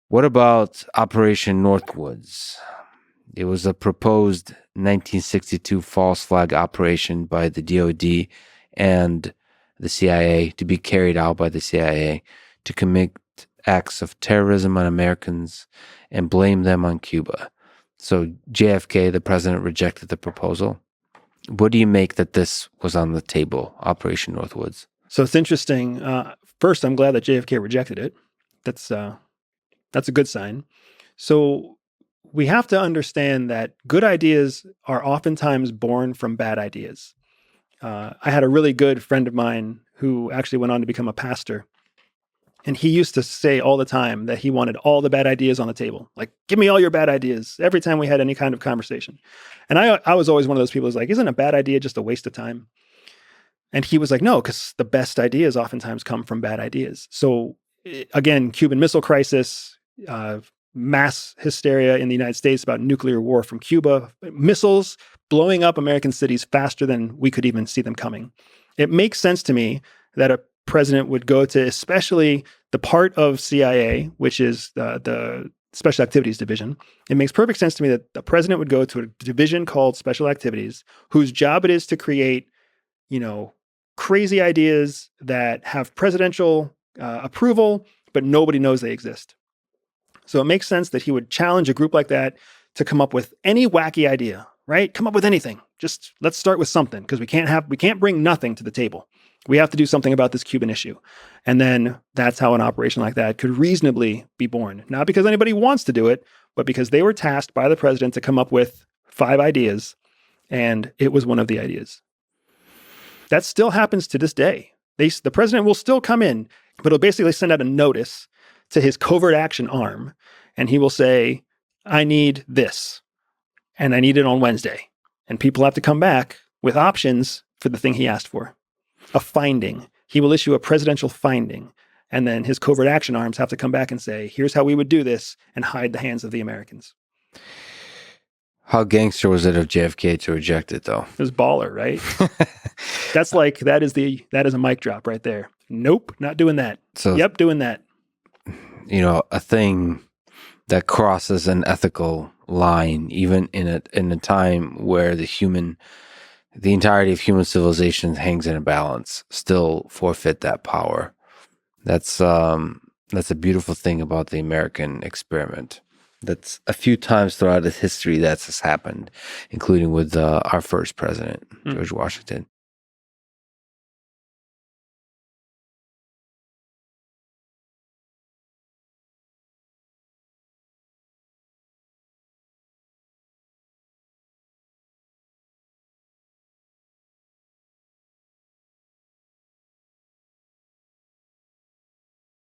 What about Operation Northwoods? It was a proposed 1962 false flag operation by the DoD and the CIA to be carried out by the CIA to commit acts of terrorism on Americans and blame them on Cuba. So JFK, the president, rejected the proposal. What do you make that this was on the table, Operation Northwoods? So it's interesting. First, I'm glad that JFK rejected it. That's a good sign. So we have to understand that good ideas are oftentimes born from bad ideas. I had a really good friend of mine who actually went on to become a pastor. And he used to say all the time that he wanted all the bad ideas on the table. Like, give me all your bad ideas every time we had any kind of conversation. And I was always one of those people who's like, isn't a bad idea just a waste of time? And he was like, no, because the best ideas oftentimes come from bad ideas. So again, Cuban Missile Crisis, mass hysteria in the United States about nuclear war from Cuba, missiles blowing up American cities faster than we could even see them coming. It makes sense to me that a president would go to especially the part of CIA, which is the Special Activities Division. It makes perfect sense to me that the president would go to a division called Special Activities, whose job it is to create, crazy ideas that have presidential approval, but nobody knows they exist. So it makes sense that he would challenge a group like that to come up with any wacky idea, right? Come up with anything. Just let's start with something, because we can't bring nothing to the table. We have to do something about this Cuban issue. And then that's how an operation like that could reasonably be born. Not because anybody wants to do it, but because they were tasked by the president to come up with 5 ideas, and it was one of the ideas. That still happens to this day. The president will still come in, but he'll basically send out a notice to his covert action arm, and he will say, I need this, and I need it on Wednesday. And people have to come back with options for the thing he asked for. A finding. He will issue a presidential finding, and then his covert action arms have to come back and say, here's how we would do this, and hide the hands of the Americans. How gangster was it of JFK to reject it, though? It was baller, right? that is a mic drop right there. Nope, not doing that. So, yep, doing that. A thing that crosses an ethical line, even in a time where the entirety of human civilization hangs in a balance, still forfeit that power. That's a beautiful thing about the American experiment. That's a few times throughout its history that's happened, including with our first president, George Washington.